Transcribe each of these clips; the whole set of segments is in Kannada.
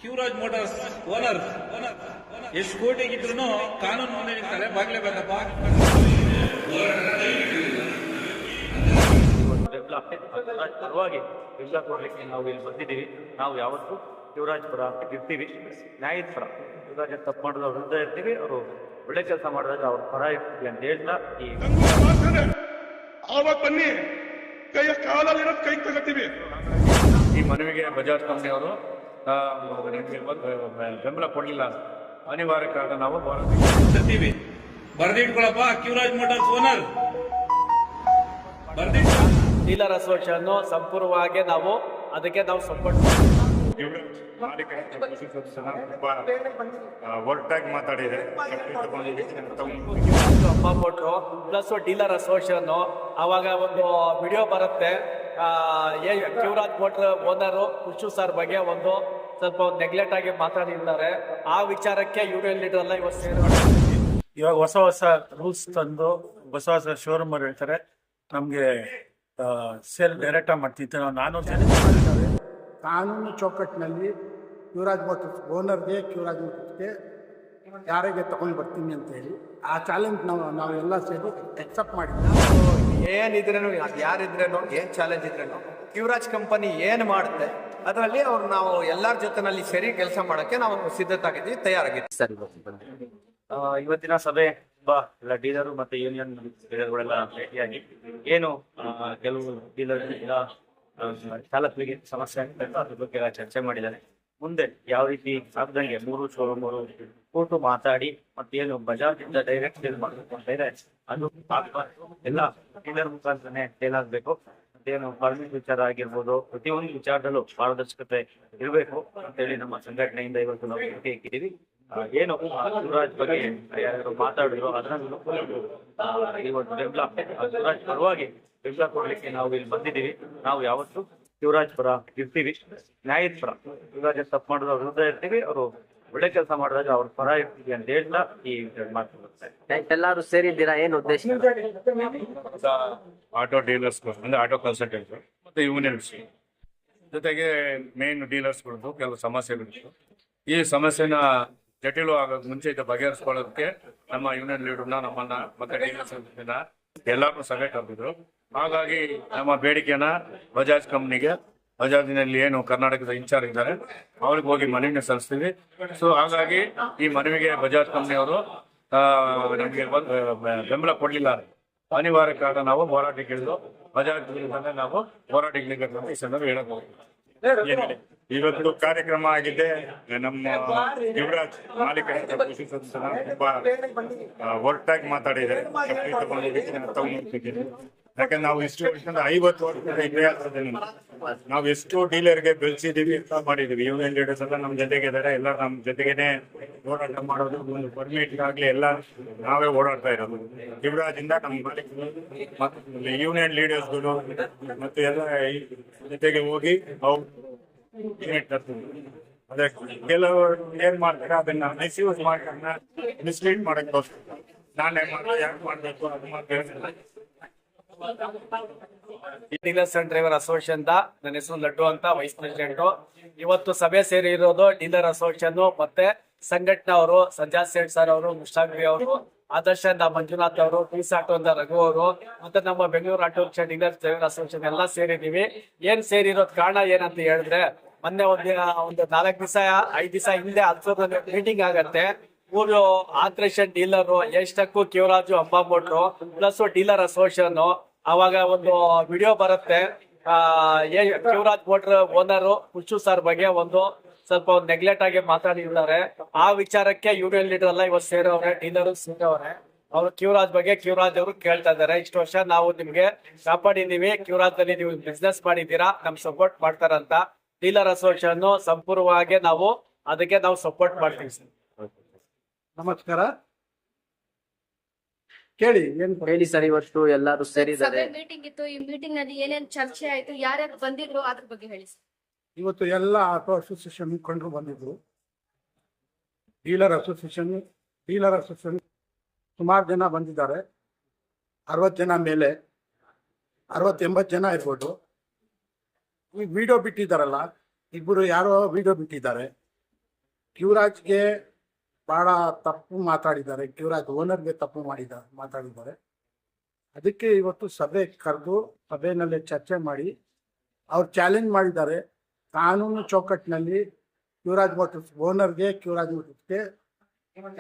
ಕ್ಯೂರಾಜ್ ಮೋಟಾರ್ಸ್ ಓನರ್ ಎಷ್ಟು ಕೋಟಿಗಿದ್ರು ಕಾನೂನು ಮುಂದೆ ತಲೆ ಬಾಗ್ಲೇಬೇಕಪ್ಪ. ಪರವಾಗಿ ಬೆಂಬಲ ಕೊಡ್ಲಿಕ್ಕೆ ನಾವು ಇಲ್ಲಿ ಬಂದಿದ್ದೀವಿ. ನಾವು ಯಾವತ್ತೂ ಶಿವರಾಜ್ ಪರ ಇರ್ತೀವಿ, ನ್ಯಾಯದ ಪರ. ಶಿವರಾಜ್ ತಪ್ಪು ಮಾಡಿದ ವಿರುದ್ಧ ಇರ್ತೀವಿ, ಅವರು ಒಳ್ಳೆ ಕೆಲಸ ಮಾಡಿದಾಗ ಅವ್ರ ಪರ ಇರ್ತೀವಿ ಅಂತ ಹೇಳ್ತಾ ಆವಾಗ ಬನ್ನಿ ಕೈಯ ಕಾಲಲ್ಲಿ ಕೈ ತಗೋತೀವಿ. ಈ ಮನವಿಗೆ ಬಜಾಜ್ ಕಂಪನಿಯವರು ಬೆಂಬಲ ಕೊಡಲಿಲ್ಲ. ಅನಿವಾರ್ಯ ಕಾರಣ ನಾವು ಬರ್ತೀವಿ. ಬರ್ದಿಟ್ಕೊಳಪ್ಪ ಕ್ಯೂರಾಜ್ ಮೋಟಾರ್ಸ್ ಓನರ್ ಬರ್ದಿಟ್ಟ. ಡೀಲರ್ ಅಸೋಸಿಯೇಷನ್ ಸಂಪೂರ್ಣವಾಗಿ ನಾವು ಅದಕ್ಕೆ ನಾವು ಸಪೋರ್ಟ್ ಒಟ್ಟಾಗಿ ಮಾತಾಡಿದೆ. ಅಮ್ಮ ಕೊಟ್ಟರು ಪ್ಲಸ್ ಡೀಲರ್ ಅಸೋಸಿಯೇಷನ್ ಅವಾಗ ಒಂದು ವಿಡಿಯೋ ಬರುತ್ತೆ. ಕ್ಯೂರಾಜ್ ಮೋಟರ್ ಓನರು ಖುಷು ಸರ್ ಬಗ್ಗೆ ಒಂದು ಸ್ವಲ್ಪ ನೆಗ್ಲೆಕ್ಟ್ ಆಗಿ ಮಾತಾಡಿದ್ದಾರೆ. ಆ ವಿಚಾರಕ್ಕೆ ಯೂನಿಯನ್ ಲೀಡರ್ ಎಲ್ಲ ಇವತ್ತು ಇವಾಗ ಹೊಸ ಹೊಸ ರೂಲ್ಸ್ ತಂದು ಹೊಸ ಹೊಸ ಶೋರೂಮ್ ಅವ್ರು ಹೇಳ್ತಾರೆ ನಮಗೆ ಸೇಲ್ ಡೈರೆಕ್ಟ್ ಆಗಿ ಮಾಡ್ತಿತ್ತು. ನಾನು ಕಾನೂನು ಚೌಕಟ್ಟಿನಲ್ಲಿ ಕ್ಯೂರಾಜ್ ಮೋಟರ್ಸ್ ಓನರ್ಗೆ ಕ್ಯೂರಾಜ್ ಮೋಟರ್ಸ್ಗೆ ಯಾರಿಗೆ ತಗೊಂಡು ಬರ್ತೀನಿ ಅಂತ ಹೇಳಿ ಆ ಚಾಲೆಂಜ್ ನಾವೆಲ್ಲ ಸೇರಿ ಎಕ್ಸೆಪ್ಟ್ ಮಾಡಿದ್ವಿ. ಏನಿದ್ರೇನು ಯಾರಿದ್ರೇನು ಏನು ಚಾಲೆಂಜ್ ಇದ್ರೇನು ಕ್ಯೂರಾಜ್ ಕಂಪನಿ ಏನು ಮಾಡುತ್ತೆ ಅದರಲ್ಲಿ ಅವ್ರು ನಾವು ಎಲ್ಲರ ಜೊತೆನಲ್ಲಿ ಸೇರಿ ಕೆಲಸ ಮಾಡೋಕ್ಕೆ ನಾವು ಸಿದ್ಧತೆ ಆಗಿದ್ದೀವಿ, ತಯಾರಾಗಿದ್ದೀವಿ. ಸರ್, ಇವತ್ತಿನ ಸಭೆ ಎಲ್ಲ ಡೀಲರು ಮತ್ತೆ ಯೂನಿಯನ್ ಲೀಡರ್ಗಳೆಲ್ಲ ಭೇಟಿಯಾಗಿ ಏನು ಕೆಲವು ಡೀಲರ್ ಚಾಲಕರಿಗೆ ಸಮಸ್ಯೆ ಆಗ್ತದೆ ಅದ್ರ ಬಗ್ಗೆ ಎಲ್ಲ ಚರ್ಚೆ ಮಾಡಿದ್ದಾರೆ. ಮುಂದೆ ಯಾವ ರೀತಿ ಆಗದಂಗೆ 3 ಶೋರೂಮ್ ಕೂತು ಮಾತಾಡಿ ಮತ್ತೇನು ಬಜಾಜ್ ಇಂದ ಡೈರೆಕ್ಟ್ ಸೇಲ್ ಮಾಡಬೇಕು ಅಂತ ಇದೆ ಅದು ಆಗ್ಬಾರ್ದು. ಎಲ್ಲ ಡೀಲರ್ ಮುಖಾಂತರನೇ ಸೇಲ್ ಆಗ್ಬೇಕು. ಮತ್ತೇನು ಪರ್ಮಿಟ್ ವಿಚಾರ ಆಗಿರ್ಬೋದು, ಪ್ರತಿಯೊಂದು ವಿಚಾರದಲ್ಲೂ ಪಾರದರ್ಶಕತೆ ಇರಬೇಕು ಅಂತೇಳಿ ನಮ್ಮ ಸಂಘಟನೆಯಿಂದ ಇವತ್ತು ನಾವು ಭೇಟಿ ಹಾಕಿದ್ದೀವಿ. ಏನು ಶಿವರಾಜ್ ಬಗ್ಗೆ ಯಾರು ಮಾತಾಡಿದ್ರು ಅದನ್ನು ಇವತ್ತು ಬೆಂಬಲ ಶಿವರಾಜ್ ಪರವಾಗಿ ಬೆಂಬಲ ಕೊಡ್ಲಿಕ್ಕೆ ನಾವು ಇಲ್ಲಿ ಬಂದಿದ್ದೀವಿ. ನಾವು ಯಾವತ್ತೂ ಶಿವರಾಜ್ ಪರ ಇರ್ತೀವಿ, ನ್ಯಾಯದ ಪರ. ಶಿವರಾಜ್ ತಪ್ಪು ಮಾಡಿದ ವಿರುದ್ಧ ಇರ್ತೀವಿ, ಅವರು ಒಳ್ಳೆ ಕೆಲಸ ಮಾಡಿದಾಗ ಅವ್ರ ಪರ ಇರ್ತೀವಿ ಅಂತ ಹೇಳ್ತಾ ಈ ಮಾತಾಡ್ತಾರೆ. ಎಲ್ಲಾರು ಸೇರಿದ್ದೀರಾ, ಏನು ಉದ್ದೇಶ? ಆಟೋ ಡೀಲರ್ಸ್ ಅಂದ್ರೆ ಆಟೋ ಕನ್ಸಲ್ಟೆಂಟ್ ಮತ್ತೆ ಯೂನಿಯನ್ಸ್ ಜೊತೆಗೆ ಮೇನ್ ಡೀಲರ್ಸ್ಗಳದ್ದು ಕೆಲವು ಸಮಸ್ಯೆಗಳಿತ್ತು. ಈ ಸಮಸ್ಯೆನ ಜಟಿಲು ಆಗೋದು ಮುಂಚೆ ಬಗೆಹರಿಸ್ಕೊಳ್ಳೋದಕ್ಕೆ ನಮ್ಮ ಯೂನಿಯನ್ ಲೀಡರ್ನ ನಮ್ಮನ್ನ ಮತ್ತೆ ಡೀಲರ್ಸ್ ಎಲ್ಲರೂ ಸಭೆ ಕರೆದಿದ್ರು. ಹಾಗಾಗಿ ನಮ್ಮ ಬೇಡಿಕೆನ ಬಜಾಜ್ ಕಂಪ್ನಿಗೆ, ಬಜಾಜ್ನಲ್ಲಿ ಏನು ಕರ್ನಾಟಕದ ಇನ್ಚಾರ್ಜ್ ಇದ್ದಾರೆ ಅವ್ರಿಗೆ ಹೋಗಿ ಮನವಿನ ಸಲ್ಲಿಸ್ತೀವಿ. ಸೊ ಹಾಗಾಗಿ ಈ ಮನವಿಗೆ ಬಜಾಜ್ ಕಂಪ್ನಿಯವರು ನಮಗೆ ಬೆಂಬಲ ಕೊಡ್ಲಿಲ್ಲ. ಅನಿವಾರ್ಯ ಕಾರಣ ನಾವು ಹೋರಾಟಕ್ಕೆ ಇಳಿದು ಬಜಾಜ್ ವಿರುದ್ಧನೇ ನಾವು ಹೋರಾಟಕ್ಕೆ ಈ ಸಂದರ್ಭ ಹೇಳಕ್ ಹೋಗ್ತೀವಿ. ಇವತ್ತು ಕಾರ್ಯಕ್ರಮ ಆಗಿದೆ. ನಮ್ಮ ಯುವರಾಜ್ ಮಾಲೀಕ ತುಂಬಾ ಒಟ್ಟಾಗಿ ಮಾತಾಡಿದೆ. ಯಾಕಂದ್ರೆ ನಾವು ಇಷ್ಟು ವರ್ಷದಿಂದ 50 ವರ್ಷದ ಇತಿಹಾಸದಲ್ಲಿ ನಾವು ಎಷ್ಟು ಡೀಲರ್ಗೆ ಬೆಳೆಸಿದೀವಿ ಅಂತ ಮಾಡಿದೀವಿ. ಯೂನಿಯನ್ ಲೀಡರ್ಸ್ ಎಲ್ಲ ನಮ್ಮ ಜೊತೆಗೆ ಇದ್ದಾರೆ. ಎಲ್ಲ ನಮ್ಮ ಜೊತೆಗೇನೆ ಹೋರಾಟ ಮಾಡೋದು, ಒಂದು ಪರ್ಮಿಟ್ ಆಗ್ಲಿ ಎಲ್ಲ ನಾವೇ ಓಡಾಡ್ತಾ ಇರೋದು. ಯುವರಾಜ್ ಇಂದ ನಮ್ಮ ಮಾಲೀಕರು ಮತ್ತೆ ಯೂನಿಯನ್ ಲೀಡರ್ಸ್ಗಳು ಮತ್ತೆ ಎಲ್ಲ ಜೊತೆಗೆ ಹೋಗಿ ಅವ್ರು ಅದೇ ಕೆಲವರು ಏನ್ ಮಾಡ್ತಾರೆ ಅದನ್ನ ಮಿಸ್ಯೂಸ್ ಮಾಡ್ಕೊಂಡ ಮಿಸ್ಲೀಡ್ ಮಾಡಕ್ ನಾನೇ ಯಾಕೆ ಮಾಡ್ಬೇಕು ಅದು ಮಾಡ್ಬೇಕು. ಡೀಲರ್ಸ್ ಅಂಡ್ ಡ್ರೈವರ್ ಅಸೋಸಿಯೇಷನ್ ನನ್ನ ಹೆಸರು ಲಡ್ಡು ಅಂತ, ವೈಸ್ ಪ್ರೆಸಿಡೆಂಟ್. ಇವತ್ತು ಸಭೆ ಸೇರಿ ಇರೋದು ಡೀಲರ್ ಅಸೋಸಿಯೇಷನ್ ಮತ್ತೆ ಸಂಘಟನೆ ಅವರು, ಸಜ್ಜಾದ್ ಸೇಠ್ ಸರ್ ಅವರು, ಮುಷ್ತಾಕ್ರಿ ಅವರು, ಆದರ್ಶ ಮಂಜುನಾಥ್ ಅವರು, ಪೀಸ್ ಆಟೋ ರಘು ಅವರು ಮತ್ತೆ ನಮ್ಮ Bengaluru auto rickshaw dealers driver association ಎಲ್ಲ ಸೇರಿದೀವಿ. ಏನ್ ಸೇರಿರೋದ್ ಕಾರಣ ಏನಂತ ಹೇಳಿದ್ರೆ, ಮೊನ್ನೆ ಒಂದು 4 ದಿವಸ 5 ದಿವಸ ಹಿಂದೆ ಅಲ್ಸೋದಲ್ಲಿ ಮೀಟಿಂಗ್ ಆಗತ್ತೆ. 3 ಆಪರೇಷನ್ ಡೀಲರ್ ಎಷ್ಟಕ್ಕೂ ಕ್ಯೂರಾಜು ಅಂಬಾ ಮೋಟ್ರು ಪ್ಲಸ್ ಡೀಲರ್ ಅಸೋಸಿಯೇಷನ್ ಅವಾಗ ಒಂದು ವಿಡಿಯೋ ಬರುತ್ತೆ. ಕ್ಯೂರಾಜ್ ಮೋಟರ್ ಓನರು ಖುಷು ಸರ್ ಬಗ್ಗೆ ಒಂದು ಸ್ವಲ್ಪ ನೆಗ್ಲೆಕ್ಟ್ ಆಗಿ ಮಾತಾಡಿದ್ದಾರೆ. ಆ ವಿಚಾರಕ್ಕೆ ಯೂನಿಯನ್ ಲೀಡರ್ ಎಲ್ಲ ಇವತ್ತು ಸೇರವ್ರೆ, ಡೀಲರ್ ಸೇರವ್ರೆ. ಅವ್ರು ಕ್ಯೂರಾಜ್ ಬಗ್ಗೆ ಕ್ಯೂರಾಜ್ ಅವರು ಕೇಳ್ತಾ ಇದಾರೆ, ಇಷ್ಟು ವರ್ಷ ನಾವು ನಿಮ್ಗೆ ಕಾಪಾಡಿದೀವಿ, ಕ್ಯೂರಾಜ್ ಅಲ್ಲಿ ನೀವು ಬಿಸ್ನೆಸ್ ಮಾಡಿದೀರಾ, ನಮ್ ಸಪೋರ್ಟ್ ಮಾಡ್ತಾರಂತ. ಡೀಲರ್ ಅಸೋಸಿಯೇಷನ್ ಸಂಪೂರ್ಣವಾಗಿ ನಾವು ಅದಕ್ಕೆ ನಾವು ಸಪೋರ್ಟ್ ಮಾಡ್ತೀವಿ ಸರ್. ನಮಸ್ಕಾರ, ಕೇಳಿ ಏನ್ ಹೇಳಿ ಸರ್. ಇವತ್ತು ಎಲ್ಲಾರು ಸೇರಿದ್ದಾರೆ, ಮೀಟಿಂಗ್ ಇತ್ತು. ಈ ಮೀಟಿಂಗ್ ನಲ್ಲಿ ಏನೇನ್ ಚರ್ಚೆ ಆಯ್ತು, ಯಾರ್ಯಾರು ಬಂದಿದ್ರು ಅದ್ರ ಬಗ್ಗೆ ಹೇಳಿ ಸರ್. ಇವತ್ತು ಎಲ್ಲ ಆಟೋ ಅಸೋಸಿಯೇಷನ್ ಮುಖಂಡರು ಬಂದಿದ್ರು. ಡೀಲರ್ ಅಸೋಸಿಯೇಷನ್ ಸುಮಾರು ಜನ ಬಂದಿದ್ದಾರೆ. 60 ಜನ ಮೇಲೆ, 60-80 ಜನ ಇರ್ಬೋದು. ಈ ವಿಡಿಯೋ ಬಿಟ್ಟಿದ್ದಾರಲ್ಲ, ಇಬ್ಬರು ಯಾರೋ ವಿಡಿಯೋ ಬಿಟ್ಟಿದ್ದಾರೆ. ಕ್ಯೂರಾಜ್ಗೆ ಭಾಳ ತಪ್ಪು ಮಾತಾಡಿದ್ದಾರೆ. ಕ್ಯೂರಾಜ್ ಓನರ್ಗೆ ತಪ್ಪು ಮಾತಾಡಿದ್ದಾರೆ. ಅದಕ್ಕೆ ಇವತ್ತು ಸಭೆ ಕರೆದು ಸಭೆಯಲ್ಲಿ ಚರ್ಚೆ ಮಾಡಿ ಅವ್ರು ಚಾಲೆಂಜ್ ಮಾಡಿದ್ದಾರೆ. ಕಾನೂನು ಚೌಕಟ್ಟಿನಲ್ಲಿ ಕ್ಯೂರಾಜ್ ಮೋಟರ್ಸ್ ಓನರ್ಗೆ ಕ್ಯೂರಾಜ್ ಮೋಟರ್ಸ್ಗೆ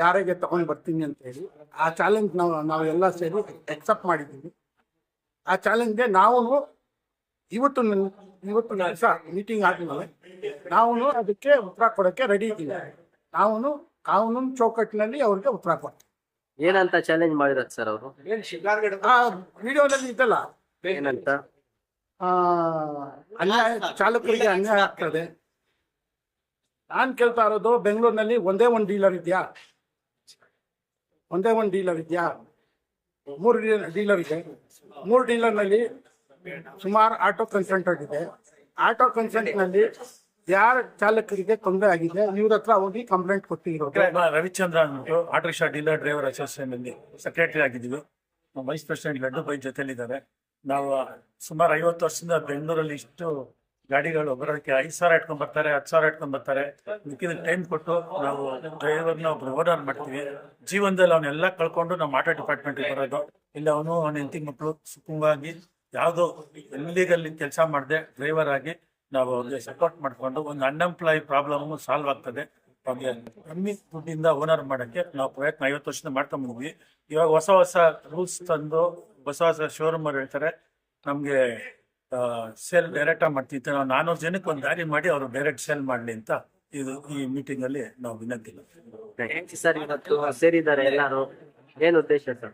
ಯಾರಿಗೆ ತಗೊಂಡು ಬರ್ತೀನಿ ಅಂತ ಹೇಳಿ ಆ ಚಾಲೆಂಜ್ ನಾವೆಲ್ಲ ಸೇರಿ ಎಕ್ಸೆಪ್ಟ್ ಮಾಡಿದ್ದೀವಿ. ಆ ಚಾಲೆಂಜ್ಗೆ ನಾವು ಇವತ್ತು ದಿವಸ ಮೀಟಿಂಗ್ ಆದ್ಮೇಲೆ ನಾವು ಅದಕ್ಕೆ ಉತ್ತರ ಕೊಡೋಕ್ಕೆ ರೆಡಿ ಇದ್ದೀವಿ. ನಾವು ಕಾನೂನು ಚೌಕಟ್ಟಿನಲ್ಲಿ ಅವ್ರಿಗೆ ಉತ್ತರ ಕೊಡ್ತೀವಿ. ಏನಂತ ಚಾಲೆಂಜ್ ಮಾಡಿರೋದು ಸರ್ ಅವರು? ಆ ವಿಡಿಯೋದಲ್ಲಿ ಇದಲ್ಲ, ಏನಂತ? ಅನ್ಯಾಯ, ಚಾಲಕರಿಗೆ ಅನ್ಯಾಯ ಆಗ್ತದೆ. ನಾನು ಕೇಳ್ತಾ ಇರೋದು, ಬೆಂಗಳೂರಿನಲ್ಲಿ ಒಂದೇ ಒಂದು ಡೀಲರ್ ಇದೆಯಾ? ಮೂರು ಡೀಲರ್ ಇದೆ. 3 ಡೀಲರ್ನಲ್ಲಿ ಸುಮಾರು ಆಟೋ ಕನ್ಸಲ್ಟೆಂಟ್ ಇದೆ. ಆಟೋ ಕನ್ಸಲ್ಟೆಂಟ್ನಲ್ಲಿ ಯಾರ ಚಾಲಕರಿಗೆ ತೊಂದರೆ ಆಗಿದೆ ಇವ್ರ ಹತ್ರ ಹೋಗಿ ಕಂಪ್ಲೇಂಟ್ ಕೊಟ್ಟಿರೋದು. ರವಿಚಂದ್ರ ಅಂದ್ಬಿಟ್ಟು auto rickshaw dealer driver association ಅಲ್ಲಿ ಸೆಕ್ರೆಟರಿ ಆಗಿದ್ದೀವಿ. ವೈಸ್ ಪ್ರೆಸಿಡೆಂಟ್ ಲಡ್ಡು ಬೈ ಜೊತೆಲಿದ್ದಾರೆ. ನಾವು ಸುಮಾರು 50 ವರ್ಷದಿಂದ ಬೆಂಗಳೂರಲ್ಲಿ ಇಷ್ಟು ಗಾಡಿಗಳು ಬರೋದಕ್ಕೆ 5,000 ಇಟ್ಕೊಂಡ್ ಬರ್ತಾರೆ, 10,000 ಇಟ್ಕೊಂಡ್ ಬರ್ತಾರೆ. ಇದಕ್ಕೆ ಟೈಮ್ ಕೊಟ್ಟು ನಾವು ಡ್ರೈವರ್ನ ಒಬ್ರು ಓನರ್ ಮಾಡ್ತೀವಿ. ಜೀವನದಲ್ಲಿ ಅವನ್ನೆಲ್ಲ ಕಳ್ಕೊಂಡು ನಮ್ಮ ಆಟೋ ಡಿಪಾರ್ಟ್ಮೆಂಟ್ಗೆ ಬರೋದು. ಇಲ್ಲ ಅವನ ಹೆಂಡತಿ ಮಕ್ಕಳು ಸುಖವಾಗಿ ಯಾವುದೋ ಇಲ್ಲಿಗಲ್ ಕೆಲಸ ಮಾಡದೆ ಡ್ರೈವರ್ ಆಗಿ ನಾವು ಅವ್ರಿಗೆ ಸಪೋರ್ಟ್ ಮಾಡ್ಕೊಂಡು ಒಂದು ಅನ್ಎಂಪ್ಲಾಯ್ ಪ್ರಾಬ್ಲಮ್ ಸಾಲ್ವ್ ಆಗ್ತದೆ. ಅವ್ರಿಗೆ ಕಮ್ಮಿ ದುಡ್ಡಿಂದ ಓನರ್ ಮಾಡೋಕ್ಕೆ ನಾವು ಪ್ರಯತ್ನ 50 ವರ್ಷದಿಂದ ಮಾಡ್ಕೊಂಡ್ ಬಂದ್ವಿ. ಇವಾಗ ಹೊಸ ರೂಲ್ಸ್ ತಂದು ಹೊಸ ಶೋರೂಮ್ ಅವ್ರು ಹೇಳ್ತಾರೆ ನಮಗೆ ಸೇಲ್ ಡೈರೆಕ್ಟ್ ಆಗಿ ಮಾಡ್ತಿತ್ತು. ನಾವು 400 ಜನಕ್ಕೆ ಒಂದು ದಾರಿ ಮಾಡಿ ಅವರು ಡೈರೆಕ್ಟ್ ಸೇಲ್ ಮಾಡಲಿ ಅಂತ ಈ ಮೀಟಿಂಗ್ ಅಲ್ಲಿ ನಾವು ವಿನಂತಿ. ಸರ್ ಇವತ್ತು ಸೇರಿದ್ದಾರೆ ಎಲ್ಲಾರು, ಏನ್ ಉದ್ದೇಶ ಸರ್?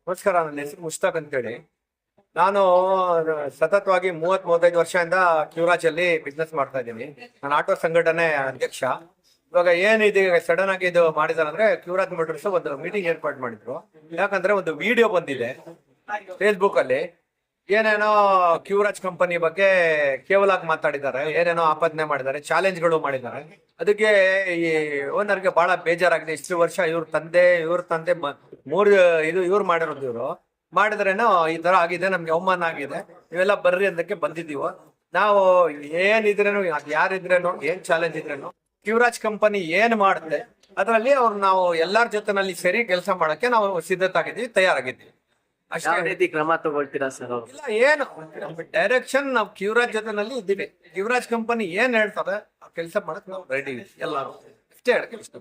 ನಮಸ್ಕಾರ. ನನ್ನ ಹೆಸರು ಮುಷ್ತಾಕ್ ಅಂತೇಳಿ. ನಾನು ಸತತವಾಗಿ 30-35 ವರ್ಷದಿಂದ ಕ್ಯೂರಾಜ್ ಅಲ್ಲಿ ಬಿಸ್ನೆಸ್ ಮಾಡ್ತಾ ಇದ್ದೀನಿ. ನಾನು ಆಟೋ ಸಂಘಟನೆ ಅಧ್ಯಕ್ಷ. ಇವಾಗ ಏನಿದೆ ಸಡನ್ ಆಗಿ ಇದು ಮಾಡಿದಾರೆ ಅಂದ್ರೆ ಕ್ಯೂರಾಜ್ ಮೋಟರ್ಸ್ ಒಂದು ಮೀಟಿಂಗ್ ಏರ್ಪಾಡು ಮಾಡಿದ್ರು. ಯಾಕಂದ್ರೆ ಒಂದು ವಿಡಿಯೋ ಬಂದಿದೆ ಫೇಸ್ಬುಕ್ ಅಲ್ಲಿ, ಏನೇನೋ ಕ್ಯೂರಾಜ್ ಕಂಪನಿ ಬಗ್ಗೆ ಕೇವಲ ಮಾತಾಡಿದ್ದಾರೆ, ಏನೇನೋ ಆಪಾದನೆ ಮಾಡಿದ್ದಾರೆ, ಚಾಲೆಂಜ್ಗಳು ಮಾಡಿದ್ದಾರೆ. ಅದಕ್ಕೆ ಈ ಓನರ್ಗೆ ಬಹಳ ಬೇಜಾರಾಗಿದೆ. ಇಷ್ಟು ವರ್ಷ ಇವ್ರ ತಂದೆ ಇವ್ರು ಮಾಡಿರೋದು, ಇವ್ರು ಮಾಡಿದ್ರೇನೋ ಈ ತರ ಆಗಿದೆ, ನಮ್ಗೆ ಅವಮಾನ ಆಗಿದೆ, ನೀವೆಲ್ಲ ಬರ್ರಿ ಅದಕ್ಕೆ ಬಂದಿದ್ದೀವ. ನಾವು ಏನಿದ್ರೇನು ಯಾರಿದ್ರೇನು ಏನ್ ಚಾಲೆಂಜ್ ಇದ್ರೇನು ಕ್ಯೂರಾಜ್ ಕಂಪನಿ ಏನ್ ಮಾಡುತ್ತೆ ಅದರಲ್ಲಿ ನಾವು ಎಲ್ಲಾರ ಜೊತೆನಲ್ಲಿ ಸೇರಿ ಕೆಲಸ ಮಾಡಕ್ಕೆ ನಾವು ತಯಾರಾಗಿದ್ದೀವಿ. ಯಾವ ರೀತಿ ಕ್ರಮ ತಗೊಳ್ತೀರಾ ಸರ್ ಅವರು? ಇಲ್ಲ, ಏನು ಡೈರೆಕ್ಷನ್ ನಾವು ಕ್ಯೂರಾಜ್ ಜೊತೆನಲ್ಲಿ ಇದ್ದೀವಿ. ಕ್ಯೂರಾಜ್ ಕಂಪನಿ ಏನ್ ಹೇಳ್ತಾರೆ ಆ ಕೆಲಸ ಮಾಡಕ್ ನಾವು ರೆಡಿ ಎಲ್ಲಾರು ಅಷ್ಟೇ ಹೇಳಕ್ಕೆ ಇಷ್ಟ.